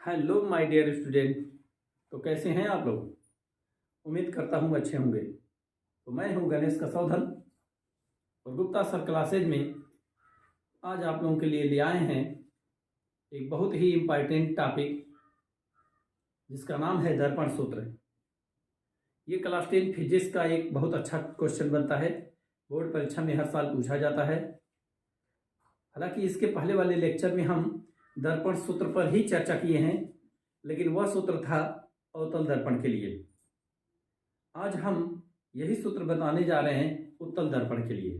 Hello my dear student. तो कैसे हैं आप लोग? उम्मीद करता हूँ अच्छे होंगे। तो मैं हूँ गणेश कसौधन और गुप्ता सर क्लासेज में आज आप लोगों के लिए ले आए हैं एक बहुत ही इम्पॉर्टेंट टॉपिक जिसका नाम है दर्पण सूत्र। ये क्लास 10 फिजिक्स का एक बहुत अच्छा क्वेश्चन बनता है। बोर्ड परीक्षा में हर साल पूछा जाता है। हालांकि इसके पहले वाले लेक्चर में हम दर्पण सूत्र पर ही चर्चा किए हैं, लेकिन वह सूत्र था अवतल दर्पण के लिए। आज हम यही सूत्र बताने जा रहे हैं उत्तल दर्पण के लिए।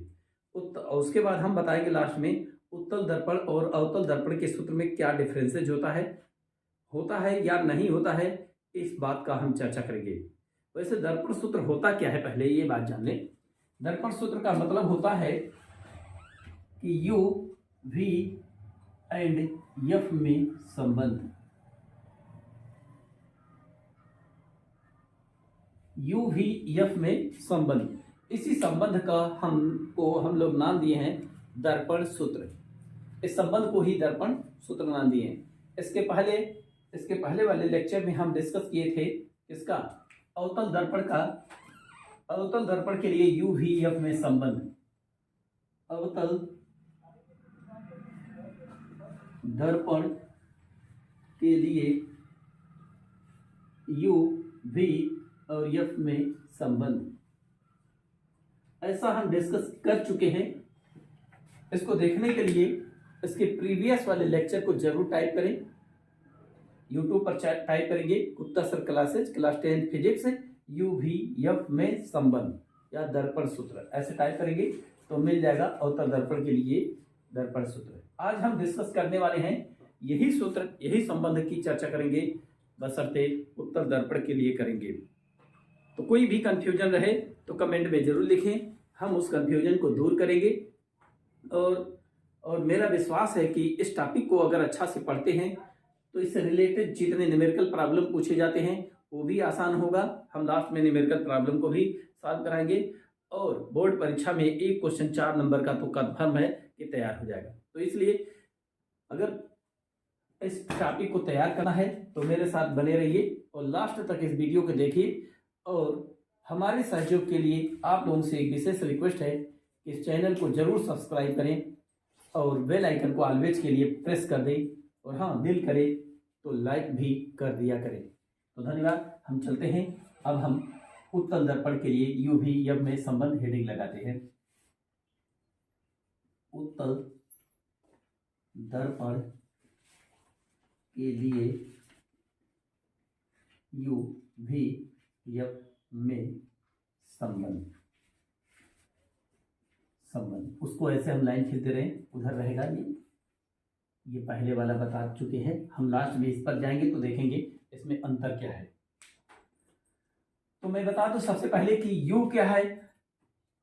उसके बाद हम बताएंगे लास्ट में उत्तल दर्पण और अवतल दर्पण के सूत्र में क्या डिफरेंसेज होता है या नहीं होता है, इस बात का हम चर्चा करेंगे। वैसे दर्पण सूत्र होता क्या है, पहले ये बात जान लें। दर्पण सूत्र का मतलब होता है कि यू वी एंड एफ में संबंध। यू वी एफ में संबंध, इसी संबंध का हम लोग नाम दिए हैं दर्पण सूत्र। इस संबंध को ही दर्पण सूत्र नाम दिए हैं। इसके पहले वाले लेक्चर में हम डिस्कस किए थे इसका अवतल दर्पण का। अवतल दर्पण के लिए यू वी एफ में संबंध, अवतल दर्पण के लिए यू वी और एफ में संबंध, ऐसा हम डिस्कस कर चुके हैं। इसको देखने के लिए इसके प्रीवियस वाले लेक्चर को जरूर टाइप करें। यूट्यूब पर टाइप करेंगे Gupta sir classes class 10 physics you V F में संबंध या दर्पण सूत्र, ऐसे टाइप करेंगे तो मिल जाएगा अवतल दर्पण के लिए दर्पण सूत्र। आज हम डिस्कस करने वाले हैं यही सूत्र, यही संबंध की चर्चा करेंगे, बशर्ते उत्तल दर्पण के लिए करेंगे। तो कोई भी कंफ्यूजन रहे तो कमेंट में जरूर लिखें, हम उस कंफ्यूजन को दूर करेंगे। और मेरा विश्वास है कि इस टॉपिक को अगर अच्छा से पढ़ते हैं तो इससे रिलेटेड जितने न्यूमेरिकल प्रॉब्लम पूछे जाते हैं वो भी आसान होगा। हम लास्ट में न्यूमेरिकल प्रॉब्लम को भी सॉल्व कराएंगे और बोर्ड परीक्षा में एक क्वेश्चन 4 नंबर का तो कंफर्म है कि तैयार हो जाएगा। तो इसलिए अगर इस टॉपिक को तैयार करना है तो मेरे साथ बने रहिए और लास्ट तक इस वीडियो को देखिए। और हमारे सहयोग के लिए आप लोगों से एक विशेष रिक्वेस्ट है कि इस चैनल को जरूर सब्सक्राइब करें और बेल आइकन को ऑलवेज के लिए प्रेस कर दें, और हाँ दिल करे तो लाइक भी कर दिया करें। तो धन्यवाद। हम चलते हैं, अब हम उत्तल दर्पण के लिए यू वी एफ में संबंध हेडिंग लगाते हैं। उत्तल दर्पण के लिए यू वी एफ में संबंध, उसको ऐसे हम लाइन खींचते रहे, उधर रहेगा ये पहले वाला बता चुके हैं। हम लास्ट में इस पर जाएंगे तो देखेंगे इसमें अंतर क्या है। तो मैं बता दूं सबसे पहले कि यू क्या है।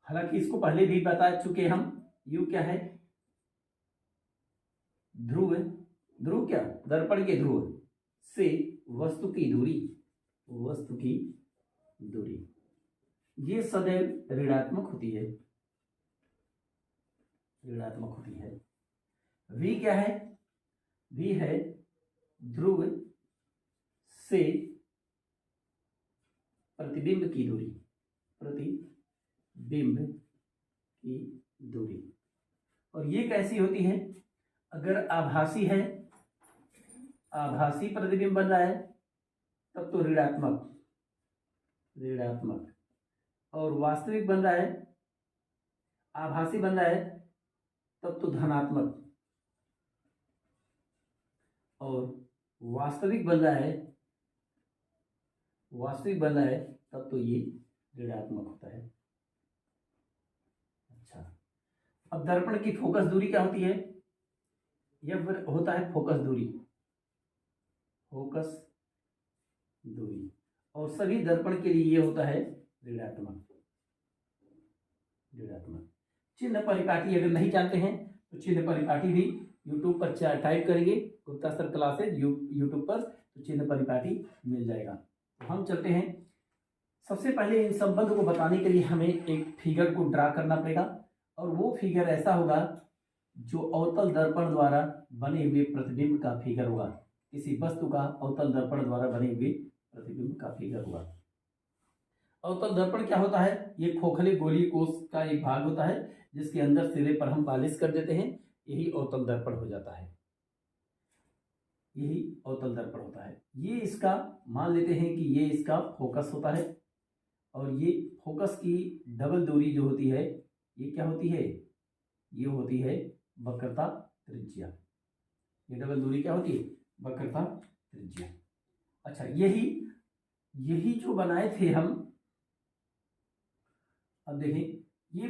हालांकि इसको पहले भी बता चुके हम। यू क्या है? ध्रुव। ध्रुव क्या? दर्पण के ध्रुव से वस्तु की दूरी, ये सदैव ऋणात्मक होती है। वी क्या है? वी है ध्रुव से प्रतिबिंब की दूरी। और ये कैसी होती है? अगर आभासी है, आभासी प्रतिबिंब बन रहा है तब तो ऋणात्मक, और वास्तविक बन रहा है, आभासी बन रहा है तब तो धनात्मक, और वास्तविक बन रहा है तब तो ये ऋणात्मक होता है। अच्छा, अब दर्पण की फोकस दूरी क्या होती है? यह होता है फोकस दूरी, और सभी दर्पण के लिए ये होता है ऋणात्मक। चिन्ह परिपाटी अगर नहीं जानते हैं तो चिन्ह परिपाटी भी यूट्यूब पर टाइप करेंगे गुप्ता सर क्लासेज यूट्यूब पर, तो चिन्ह परिपाटी मिल जाएगा। तो हम चलते हैं। सबसे पहले इन संबंध को बताने के लिए हमें एक फिगर को ड्रा करना पड़ेगा, और वो फिगर ऐसा होगा जो अवतल दर्पण द्वारा बने हुए प्रतिबिंब का फिगर होगा। किसी वस्तु का अवतल दर्पण द्वारा बने हुए प्रतिबिंब का फिगर हुआ। अवतल दर्पण क्या होता है? ये खोखले गोलीय कोष का एक भाग होता है जिसके अंदर सिरे पर हम पालिश कर देते हैं, यही अवतल दर्पण हो जाता है, यही अवतल दर्पण होता है। ये इसका मान लेते हैं कि ये इसका फोकस होता है, और ये फोकस की डबल दूरी जो होती है ये क्या होती है? ये होती है वक्रता त्रिज्या। ये डबल दूरी क्या होती है? वक्रता त्रिज्या। अच्छा, यही जो बनाए थे हम, अब देखें ये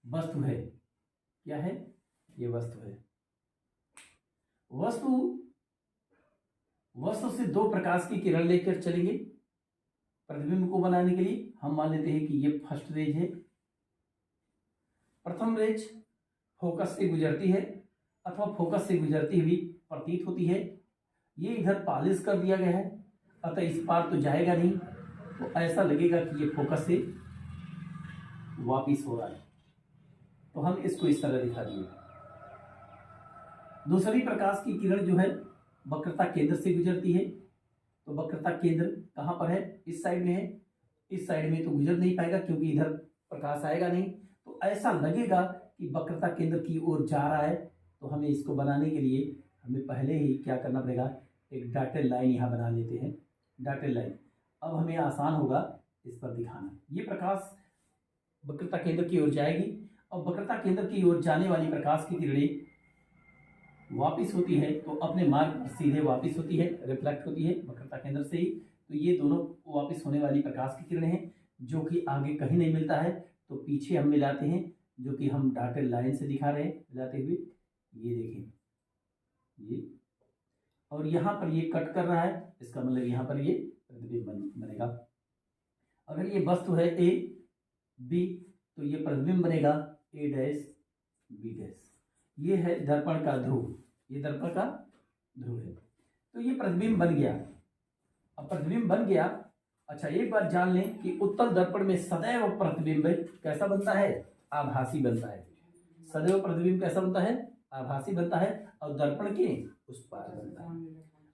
वस्तु है, क्या है? ये वस्तु है। वस्तु से दो प्रकाश की किरण लेकर चलेंगे प्रतिबिंब को बनाने के लिए। हम मान लेते हैं कि ये फर्स्ट रेज है। प्रथम रेज फोकस से गुजरती है अथवा फोकस से गुजरती हुई प्रतीत होती है। ये इधर पॉलिश कर दिया गया है, अतः इस पार तो जाएगा नहीं, तो ऐसा लगेगा कि ये फोकस से वापिस हो रहा है, तो हम इसको इस तरह दिखा दिए। दूसरी प्रकाश की किरण जो है वक्रता केंद्र से गुजरती है, तो वक्रता केंद्र कहाँ पर है? इस साइड में है। इस साइड में तो गुजर नहीं पाएगा क्योंकि इधर प्रकाश आएगा नहीं, तो ऐसा लगेगा कि वक्रता केंद्र की ओर जा रहा है। तो हमें इसको बनाने के लिए हमें पहले ही क्या करना पड़ेगा? एक डॉटेड लाइन यहाँ बना लेते हैं, डॉटेड लाइन। अब हमें आसान होगा इस पर दिखाना। ये प्रकाश वक्रता केंद्र की ओर जाएगी, और वक्रता केंद्र की ओर जाने वाली प्रकाश की किरणें वापिस होती है तो अपने मार्ग पर सीधे वापिस होती है, रिफ्लेक्ट होती है वक्रता केंद्र से ही। तो ये दोनों वापिस होने वाली प्रकाश की किरणें हैं, जो कि आगे कहीं नहीं मिलता है, तो पीछे हम मिलाते हैं, जो कि हम डॉटेड लाइन से दिखा रहे हैं मिलाते हुए। ये देखें, ये, और यहाँ पर ये कट कर रहा है, इसका मतलब यहाँ पर ये प्रतिबिंब बनेगा। अगर ये वस्तु है ए बी, तो ये प्रतिबिंब बनेगा ए डैश बी डैश। ये है दर्पण का ध्रुव, ये दर्पण का ध्रुव है। तो ये प्रतिबिंब बन गया। अब प्रतिबिंब बन गया, अच्छा एक बात जान लें कि उत्तल दर्पण में सदैव प्रतिबिंब कैसा बनता है? आभासी बनता है। सदैव प्रतिबिंब कैसा बनता है? आभासी बनता है, और दर्पण के उस पार बनता है।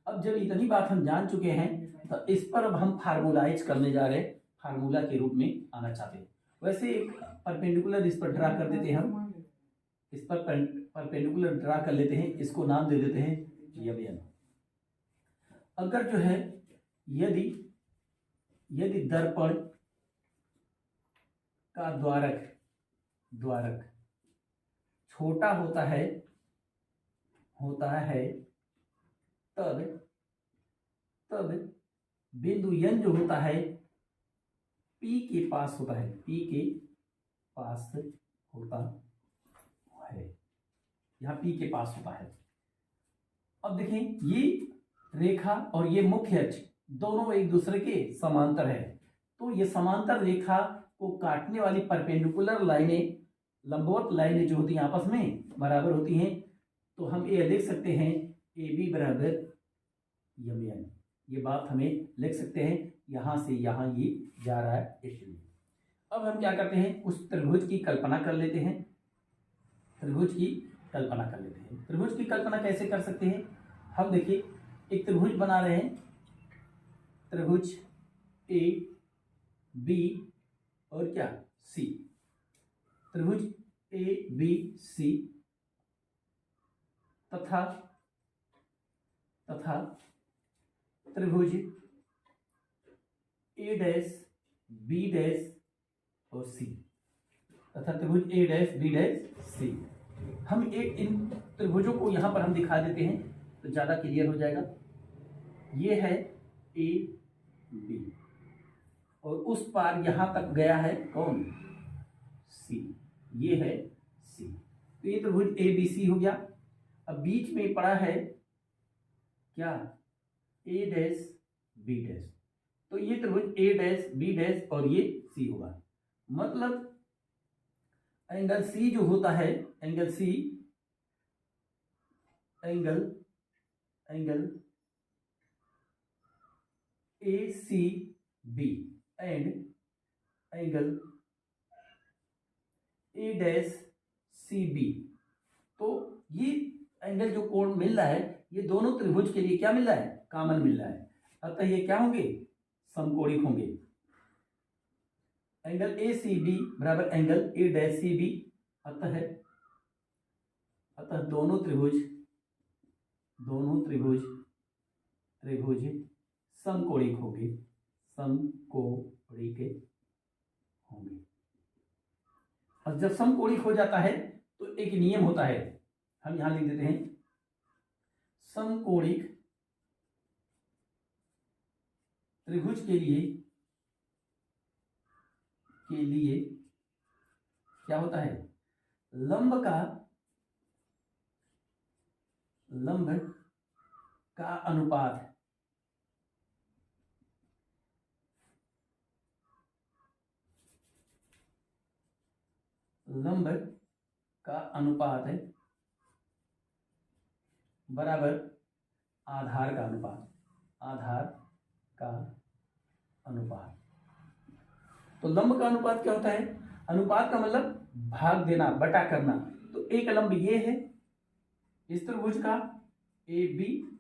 अब जब इतनी बात हम जान चुके हैं, तो इस पर अब हम फार्मूलाइज करने जा रहे हैं, फार्मूला के रूप में आना चाहते हैं। वैसे एक परपेंडिकुलर इस पर ड्रा कर देते हैं हम, इस पर परपेंडिकुलर ड्रा कर लेते हैं, इसको नाम दे देते हैं यम। अगर जो है यदि दर्पण का द्वारक छोटा होता है तब बिंदु n जो होता है P के पास होता है, P के पास होता है, यहाँ P के पास होता है। अब देखें, ये रेखा और ये मुख्य अक्ष दोनों एक दूसरे के समांतर है, तो ये समांतर रेखा को काटने वाली परपेंडिकुलर लाइनें, लंबवत लाइनें जो होती हैं आपस में बराबर होती हैं। तो हम ये लिख सकते हैं ए बी बराबर यम एन। ये बात हमें लिख सकते हैं, यहाँ से यहाँ ये जा रहा है इसलिए। अब हम क्या करते हैं? उस त्रिभुज की कल्पना कर लेते हैं। त्रिभुज की कल्पना कैसे कर सकते हैं? हम देखिए, एक त्रिभुज बना रहे हैं, त्रिभुज ए बी और क्या सी, त्रिभुज ए बी सी तथा त्रिभुज ए डैश बी डैश और सी, तथा त्रिभुज ए डैश बी डैश सी। हम इन त्रिभुजों को यहां पर हम दिखा देते हैं तो ज्यादा क्लियर हो जाएगा। ये है ए बी, और उस पार यहां तक गया है कौन? सी। ये है सी, तो ये त्रिभुज ए बी सी हो गया। अब बीच में पड़ा है क्या? ए डैश बी डैश, तो ये त्रिभुज ए डैश बी डैश और ये सी होगा। मतलब एंगल सी जो होता है, angle A C B and angle A dash C B, तो ये एंगल जो कोण मिल रहा है ये दोनों त्रिभुज के लिए क्या मिल रहा है, कॉमन मिल रहा है, अतः ये क्या होंगे, समकोणिक होंगे। एंगल ए सी बी बराबर angle A dash C B, अतः दोनों त्रिभुज समकोणिक होंगे, और जब समकोणिक हो जाता है तो एक नियम होता है, हम यहां लिख देते हैं, समकोणिक त्रिभुज के लिए क्या होता है, लंब का अनुपात है बराबर आधार का अनुपात। तो लंब का अनुपात क्या होता है, अनुपात का मतलब भाग देना, बटा करना। तो एक लंब ये है इस त्रिभुज का ए बी,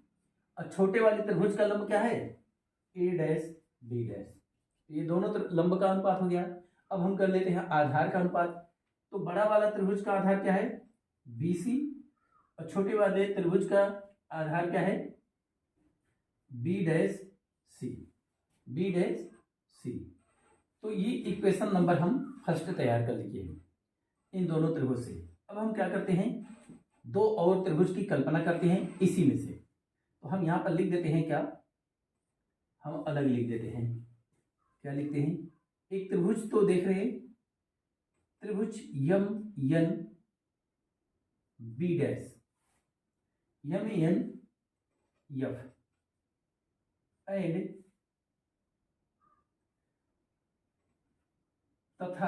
और छोटे वाले त्रिभुज का लंब क्या है, ए डैश बी डैश। ये दोनों लंब का अनुपात हो गया। अब हम कर लेते हैं आधार का अनुपात। तो बड़ा वाला त्रिभुज का आधार क्या है, बी सी, और छोटे वाले त्रिभुज का आधार क्या है, बी डैश सी। तो ये इक्वेशन नंबर हम फर्स्ट तैयार कर लिए हैं इन दोनों त्रिभुज से। अब हम क्या करते हैं, दो और त्रिभुज की कल्पना करते हैं इसी में से। तो हम यहां पर लिख देते हैं, क्या हम अलग लिख देते हैं, क्या लिखते हैं, एक त्रिभुज तो देख रहे हैं, त्रिभुज M N B dash, M N F and तथा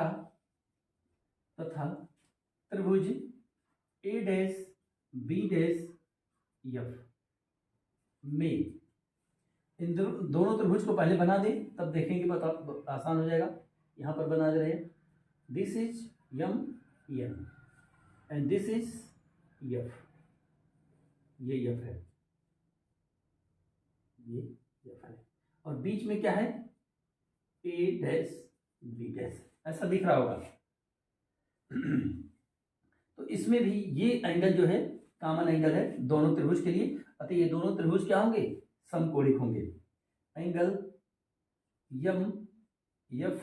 त्रिभुज A dash B dash F में। इन दोनों त्रिभुज को पहले बना दें, तब देखेंगे बता आसान हो जाएगा। यहां पर बना दे रहे हैं, this is M N and this is F, ये एफ है, और बीच में क्या है, ए डैश बी डैश, ऐसा दिख रहा होगा। तो इसमें भी ये एंगल जो है कॉमन एंगल है दोनों त्रिभुज के लिए, अतः ये दोनों त्रिभुज क्या होंगे, समकोणिक होंगे। एंगल यम एफ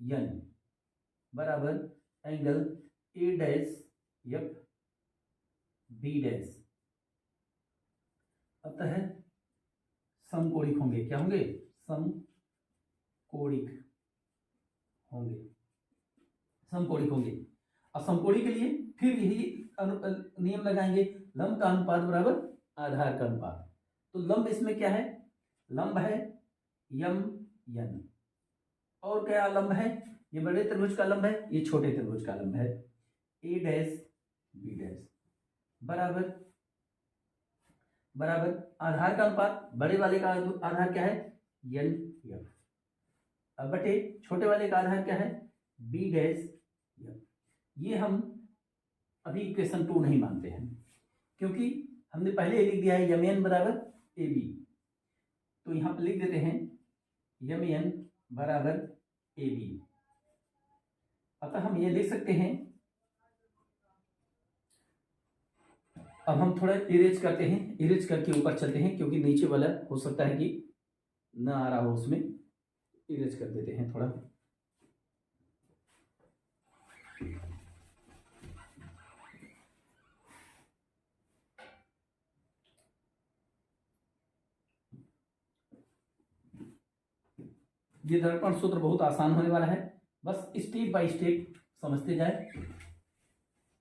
एन बराबर angle A dash F B dash, अतः समकोणिक होंगे। क्या होंगे, समकोणिक होंगे। और समकोणिक के लिए फिर यही नियम लगाएंगे, लंब का अनुपात बराबर आधार का अनुपात। तो लंब इसमें क्या है, लंब है यम एन, और क्या लंब है, ये बड़े त्रिभुज का लंब है, ये छोटे त्रिभुज का लंब है, ए डैश बी डैश बराबर आधार का अनुपात, बड़े वाले का आधार क्या है, एन एफ, अब बटे छोटे वाले का आधार क्या है, बी डैश एफ। ये हम अभी इक्वेशन 2 नहीं मानते हैं, क्योंकि हमने पहले लिख दिया है यम एन बराबर ए बी। तो यहां पर लिख देते हैं यम एन बराबर ए बी, अतः हम ये लिख सकते हैं। अब हम थोड़ा इरेज करते हैं, इरेज करके ऊपर चलते हैं, क्योंकि नीचे वाला हो सकता है कि ना आ रहा हो, उसमें इरेज कर देते हैं थोड़ा। ये दर्पण सूत्र बहुत आसान होने वाला है, बस स्टेप बाय स्टेप समझते जाए।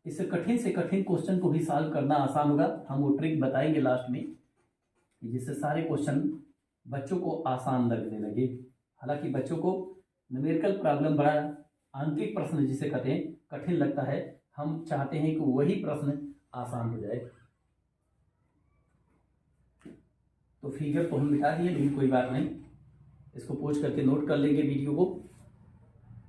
इससे कठिन से कठिन क्वेश्चन को भी सॉल्व करना आसान होगा। हम वो ट्रिक बताएंगे लास्ट में, जिससे सारे क्वेश्चन बच्चों को आसान लगने लगे। हालांकि बच्चों को न्यूमेरिकल प्रॉब्लम बड़ा आंतरिक प्रश्न जिसे कहते हैं कठिन लगता है, हम चाहते हैं कि वही प्रश्न आसान हो जाए। तो फिगर तो हम मिटा दिए, लेकिन कोई बात नहीं, इसको पोस्ट करके नोट कर लेंगे वीडियो को,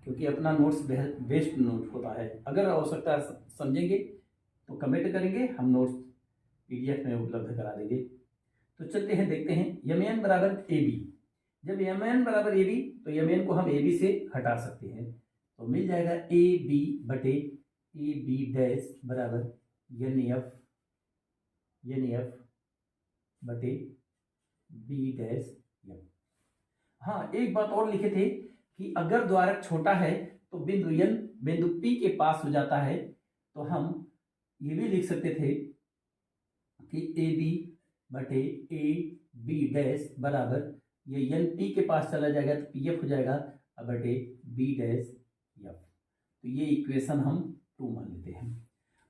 क्योंकि अपना नोट्स बेस्ट नोट होता है। अगर आवश्यकता समझेंगे तो कमेंट करेंगे, हम नोट्स PDF में उपलब्ध करा देंगे। तो चलते हैं, देखते हैं MN बराबर AB। जब MN बराबर AB तो MN को हम AB से हटा सकते हैं, तो मिल जाएगा AB बटे AB डैश बराबर NF बटे B डैश F। हाँ, एक बात और लिखे थे कि अगर द्वारक छोटा है तो बिंदु N बिंदु P के पास हो जाता है, तो हम ये भी लिख सकते थे कि AB बटे AB डैश बराबर ये N P के पास चला जाएगा तो PF हो जाएगा बटे B डैश F। तो ये इक्वेशन हम 2 मान लेते हैं।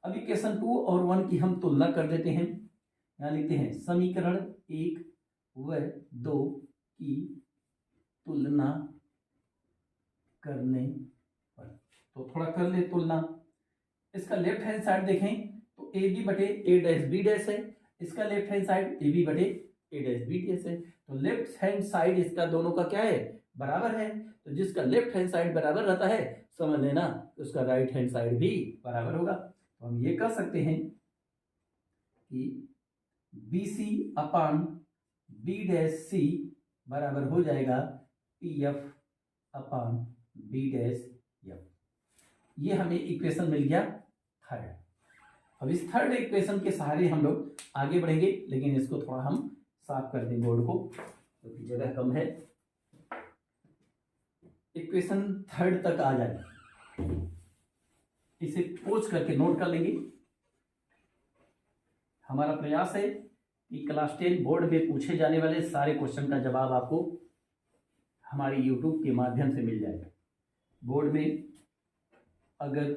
अब इक्वेशन 2 और 1 की हम तुलना कर देते हैं। यहाँ लिखते हैं समीकरण 1 व 2 की तुलना करने पर। तो थोड़ा कर ले तुलना। इसका लेफ्ट हैंड साइड देखें तो AB बटे A डैश B डैश है, इसका लेफ्ट हैंड साइड AB बटे A डैश B डैश है। तो लेफ्ट हैंड साइड इसका दोनों का क्या है, बराबर है। तो जिसका लेफ्ट हैंड साइड बराबर रहता है समझ लेना उसका राइट हैंड साइड भी बराबर होगा। तो हम ये कह सकते हैं कि BC अपान B डैश C बराबर हो जाएगा PF अपान B डैश F। ये हमें इक्वेशन मिल गया थर्ड। अब इस थर्ड इक्वेशन के सहारे हम लोग आगे बढ़ेंगे, लेकिन इसको थोड़ा हम साफ कर दें बोर्ड को क्योंकि तो जगह कम है। इक्वेशन थर्ड तक आ जाए, इसे पोंछ करके नोट कर लेंगे। हमारा प्रयास है कि क्लास 10 बोर्ड में पूछे जाने वाले सारे क्वेश्चन का जवाब आपको हमारे YouTube के माध्यम से मिल जाएगा। बोर्ड में अगर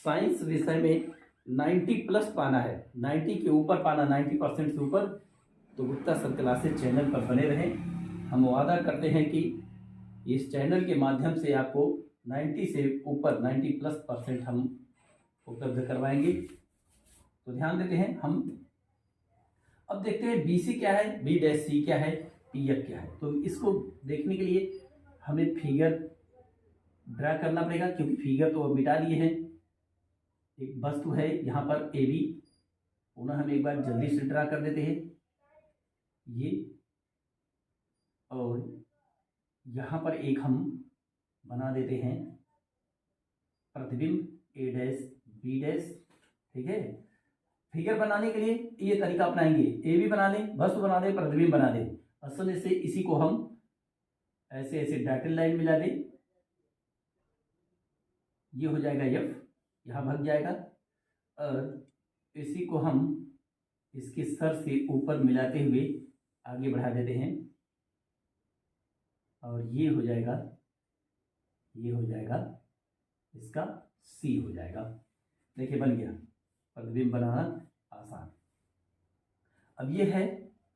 साइंस विषय में 90 प्लस पाना है, 90 के ऊपर पाना, 90% से ऊपर, तो गुप्ता सर क्लासेस चैनल पर बने रहें। हम वादा करते हैं कि इस चैनल के माध्यम से आपको 90 से ऊपर 90+% हम उपलब्ध करवाएंगे। तो ध्यान देते हैं हम। अब देखते हैं BC क्या है, B डैश C क्या है, PF क्या है। तो इसको देखने के लिए हमें फिगर ड्रा करना पड़ेगा, क्योंकि फिगर तो अब मिटा लिए हैं। एक वस्तु है यहाँ पर AB, पुनः हम एक बार जल्दी से ड्रा कर देते हैं ये, और यहाँ पर एक हम बना देते हैं प्रतिबिंब A डैश B डैश। ठीक है, फिगर बनाने के लिए ये तरीका अपनाएंगे, AB बना लें, वस्तु बना दें, प्रतिबिंब बना दें। असल से इसी को हम ऐसे ऐसे डॉटेड लाइन मिला दें, ये हो जाएगा F, यहाँ भाग जाएगा, और इसी को हम इसके सर से ऊपर मिलाते हुए आगे बढ़ा देते हैं, और ये हो जाएगा इसका C हो जाएगा। देखिए बन गया, प्रतिबिंब बनाना आसान। अब ये है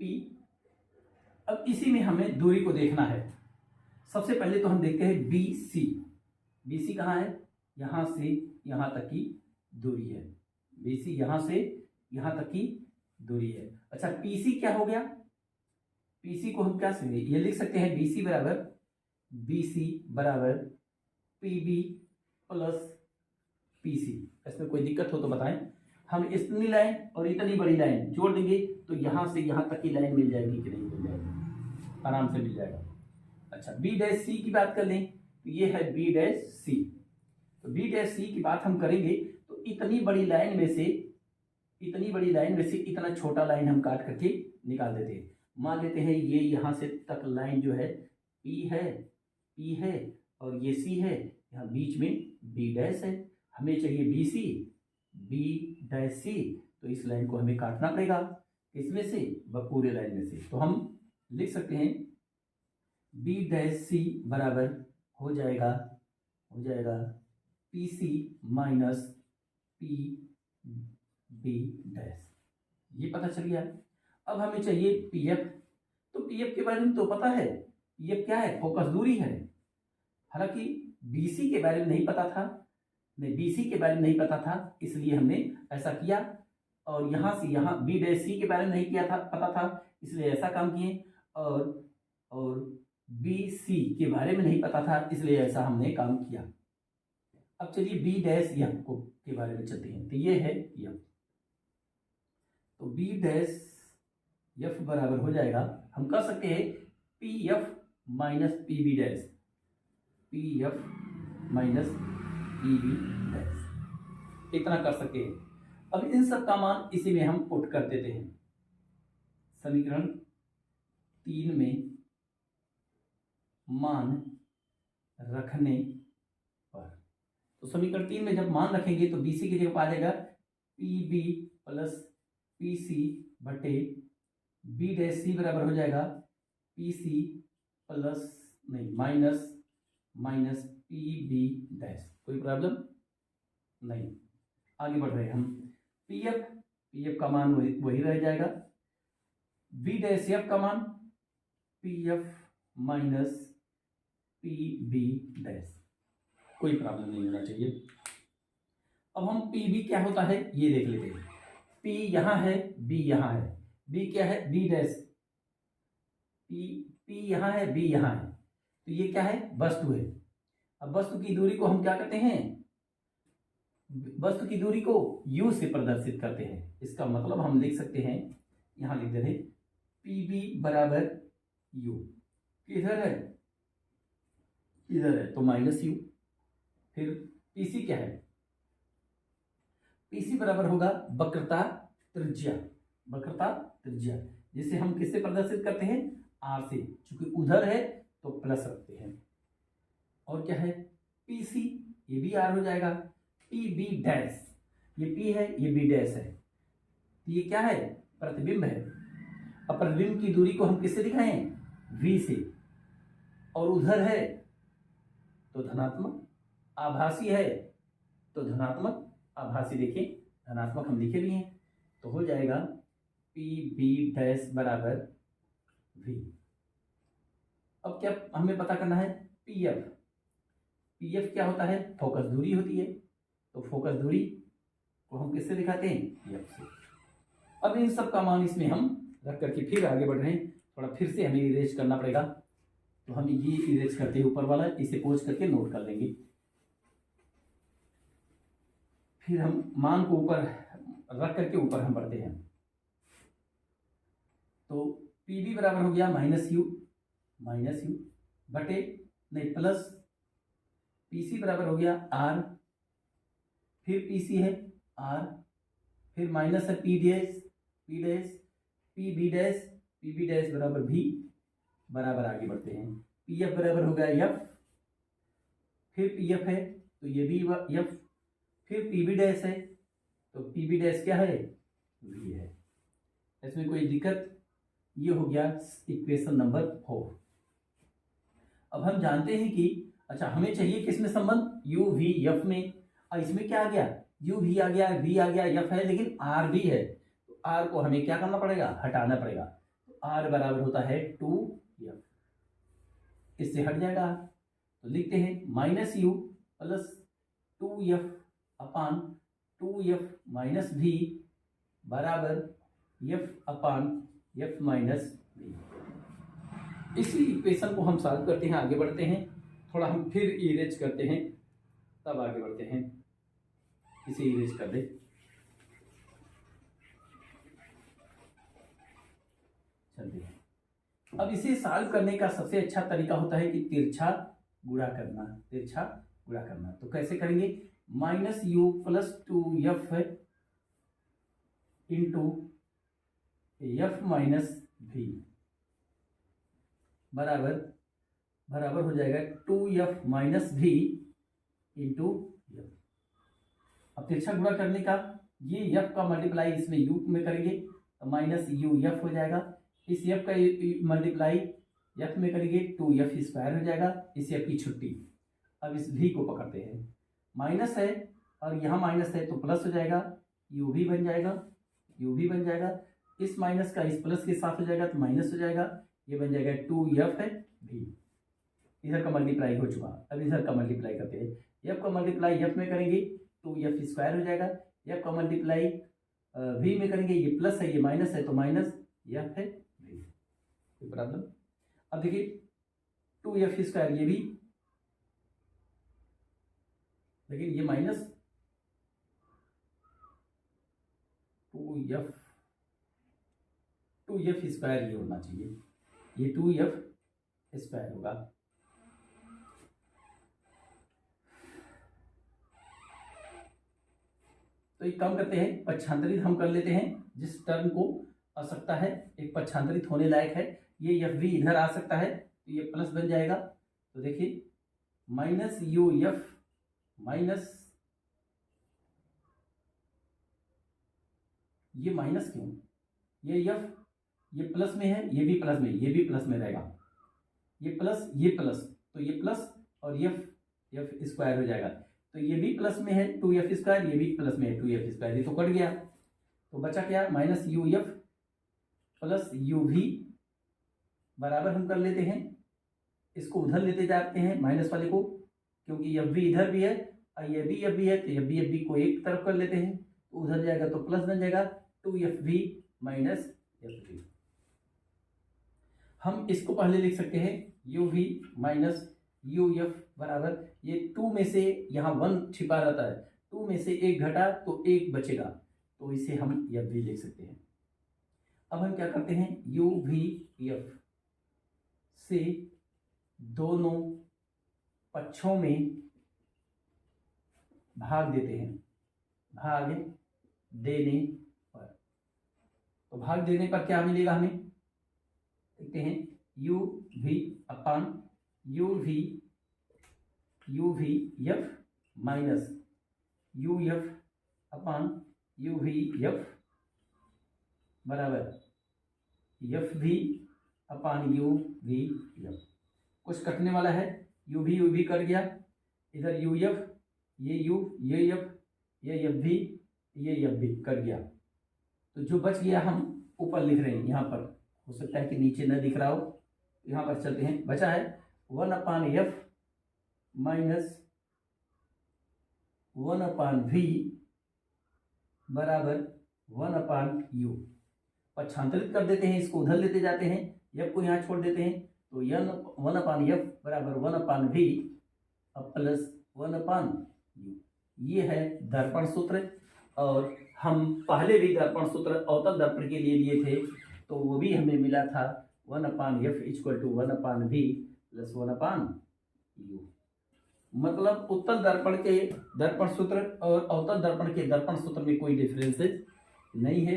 P। अब इसी में हमें दूरी को देखना है। सबसे पहले तो हम देखते हैं BC। BC कहाँ है, यहाँ से यहाँ तक की दूरी है। BC यहाँ से यहाँ तक की दूरी है। अच्छा, PC क्या हो गया, PC को हम क्या से ये लिख सकते हैं, BC बराबर PB प्लस PC। इसमें कोई दिक्कत हो तो बताएं। हम इतनी लाइन और इतनी बड़ी लाइन जोड़ देंगे तो यहाँ से यहाँ तक की लाइन मिल जाएगी कि नहीं मिल जाएगी, आराम से मिल जाएगा। अच्छा, B डैश C की बात कर लें तो ये है B डैश C। तो B डैश C की बात हम करेंगे तो इतनी बड़ी लाइन में से इतना छोटा लाइन हम काट करके निकाल देते हैं। मान लेते हैं ये यहाँ से तक लाइन जो है P है और ये C है, यहाँ बीच में B डैश है। हमें चाहिए BC, B डैश C, तो इस लाइन को हमें काटना पड़ेगा, इसमें से व पूरे लाइन में से। तो हम लिख सकते हैं B डैश C बराबर हो जाएगा PC माइनस PB डैश। ये पता चल गया। अब हमें चाहिए PF। तो PF के बारे में तो पता है, PF क्या है, फोकस दूरी है। हालांकि BC के बारे में नहीं पता था, इसलिए हमने ऐसा किया, और यहाँ से यहाँ B डैश C के बारे में नहीं पता था, इसलिए ऐसा काम किए, और BC के बारे में नहीं पता था, इसलिए ऐसा हमने काम किया। अब चलिए B डैश F के बारे में चलते हैं। तो ये है F। तो बी डैश एफ बराबर हो जाएगा, हम कह सकते हैं P F minus P B dash, P F minus P B dash, इतना कर सकते हैं। अब इन सब का मान इसी में हम पुट कर देते हैं। समीकरण 3 में मान रखने पर, तो समीकरण 3 में जब मान रखेंगे तो बीसी की जगह आ जाएगा P B plus P C बटे बी डैश सी बराबर हो जाएगा पी सी प्लस नहीं माइनस पी बी डैश। कोई प्रॉब्लम नहीं, आगे बढ़ रहे हैं हम। पी एफ का मान वही रह जाएगा, बी डैश एफ का मान P F minus P B dash, कोई प्रॉब्लम नहीं होना चाहिए। अब हम पी बी क्या होता है ये देख लेते हैं। पी यहां है, बी यहां है, बी क्या है बी डैश, पी यहां है, बी यहां है, तो ये क्या है वस्तु है। अब वस्तु की दूरी को हम क्या करते हैं, वस्तु की दूरी को u से प्रदर्शित करते हैं। इसका मतलब हम लिख सकते हैं, यहां लिख देते हैं पी बी बराबर u, किधर है इधर है तो माइनस u, फिर पीसी क्या है, पीसी बराबर होगा वक्रता त्रिज्या, वक्रता त्रिज्या, जिसे हम किससे प्रदर्शित करते हैं आर से, क्योंकि उधर है तो प्लस रखते हैं। और क्या है पीसी, ये भी आर हो जाएगा। पी बी डैश, ये पी है ये बी डैश है, तो ये क्या है प्रतिबिंब है। अब प्रतिबिंब की दूरी को हम किससे दिखाएं v से, और उधर है तो धनात्मक, आभासी है तो धनात्मक, आभासी देखिए धनात्मक हम लिखे भी हैं, तो हो जाएगा पी बी डैश बराबर v। अब क्या हमें पता करना है पी एफ क्या होता है फोकस दूरी होती है, तो फोकस दूरी को हम किससे दिखाते हैं एफ से। अब इन सब का मान इसमें हम रख करके फिर आगे बढ़ रहे हैं। थोड़ा फिर से हमें इरेज करना पड़ेगा, तो हम ये इरेज करते हैं ऊपर वाला, इसे पोंछ करके नोट कर लेंगे। फिर हम मान को ऊपर रख करके ऊपर हम बढ़ते हैं। तो पी बी बराबर हो गया माइनस यू बटे नहीं प्लस पीसी बराबर हो गया आर, फिर पीसी है आर, फिर माइनस है पी बी डैश बराबर भी, बराबर आगे बढ़ते हैं। पी एफ बराबर हो गया एफ, फिर पी एफ है तो ये भी एफ, फिर पी बी डैश है तो पी बी डैश क्या है वी है। इसमें कोई दिक्कत, ये हो गया इक्वेशन नंबर 4। अब हम जानते हैं कि अच्छा हमें चाहिए किसमें संबंध यू वी एफ में, और इसमें क्या आ गया यू भी आ गया वी आ गया एफ है, लेकिन आर भी है, तो आर को हमें क्या करना पड़ेगा हटाना पड़ेगा। तो आर बराबर होता है 2f, इससे हट जाएगा तो लिखते हैं minus you plus 2f upon 2f minus v बराबर f अपान f माइनस v। इसी इक्वेशन को हम सॉल्व करते हैं, आगे बढ़ते हैं। थोड़ा हम फिर इरेज करते हैं तब आगे बढ़ते हैं। इसे इरेज कर दे, चलिए। अब इसे सॉल्व करने का सबसे अच्छा तरीका होता है कि तिरछा गुणा करना, तिरछा गुणा करना। तो कैसे करेंगे, minus you plus 2f into F minus v बराबर हो जाएगा 2f minus v into F. अब तिरछा गुणा करने का ये f का मल्टीप्लाई इसमें u में करेंगे तो माइनस यू एफ हो जाएगा, इस f का मल्टीप्लाई f में करेंगे 2f स्क्वायर हो जाएगा, इस f की छुट्टी। अब इस v को पकड़ते हैं, माइनस है और यहाँ माइनस है तो प्लस हो जाएगा, u भी बन जाएगा, इस माइनस का इस प्लस के साथ हो जाएगा तो माइनस हो जाएगा, ये बन जाएगा 2f है v। इधर का मल्टीप्लाई हो चुका, अब इधर का मल्टीप्लाई करते हैं। f का मल्टीप्लाई f में करेंगे 2f स्क्वायर हो जाएगा, f का मल्टीप्लाई v में करेंगे, ये प्लस है ये माइनस है तो माइनस f है v। कोई प्रॉब्लम। अब देखिए 2f स्क्वायर ये भी, लेकिन ये माइनस 2f 2f² ये होना चाहिए, ये 2f² होगा। तो एक काम करते हैं, पक्षांतरित हम कर लेते हैं। जिस टर्म को आवश्यकता है एक पक्षांतरित होने लायक है, ये एफ भी इधर आ सकता है तो ये प्लस बन जाएगा। तो देखिए माइनस यू एफ माइनस, ये माइनस क्यों, ये एफ ये प्लस में है, ये भी प्लस में, ये भी प्लस में रहेगा, ये प्लस ये प्लस, तो ये प्लस और एफ स्क्वायर हो जाएगा। तो ये भी प्लस में है 2f², ये भी प्लस में है 2f², ये तो कट गया। तो बचा क्या, minus U F plus you भी बराबर हम कर लेते हैं, इसको उधर लेते जाते हैं माइनस वाले को, क्योंकि एफ भी इधर भी है और ये भी एफ भी है, तो एफ भी को एक तरफ कर लेते हैं, तो उधर जाएगा तो प्लस बन जाएगा 2f माइनस एफ भी। हम इसको पहले लिख सकते हैं यू भी माइनस यू एफ बराबर, ये 2 में से यहाँ 1 छिपा रहता है, 2 में से 1 घटा तो 1 बचेगा, तो इसे हम एफ भी लिख सकते हैं। अब हम क्या करते हैं, यू भी एफ से दोनों पक्षों में भाग देते हैं, भाग देने पर, तो भाग देने पर क्या मिलेगा हमें, देखते हैं यू भी अपान यू भी F minus U F upon you भी एफ बराबर एफ भी अपान यू भी एफ। कुछ कटने वाला है, यू भी कट गया, इधर यू एफ, ये यू ये एफ, ये एफ भी कट गया। तो जो बच गया हम ऊपर लिख रहे हैं, यहाँ पर हो सकता है कि नीचे न दिख रहा हो, यहाँ पर चलते हैं, बचा है 1/f माइनस 1/v बराबर 1/u। पक्षांतरित कर देते हैं, इसको उधर लेते जाते हैं, एफ को यहाँ छोड़ देते हैं, तो 1/f बराबर 1/v प्लस 1/u। ये है दर्पण सूत्र, और हम पहले भी दर्पण सूत्र अवतल दर्पण के लिए लिए थे, तो वो भी हमें मिला था 1/f equal to 1/v plus 1/u। मतलब उत्तल दर्पण के दर्पण सूत्र और अवतल दर्पण के दर्पण सूत्र में कोई डिफरेंसेस नहीं है।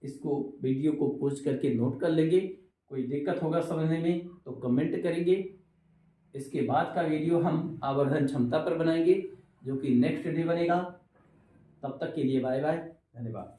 इसको वीडियो को पोस्ट करके नोट कर लेंगे, कोई दिक्कत होगा समझने में तो कमेंट करेंगे। इसके बाद का वीडियो हम आवर्धन क्षमता पर बनाएंगे, जो कि नेक्स्ट डे बनेगा। तब तक के लिए बाय बाय, धन्यवाद।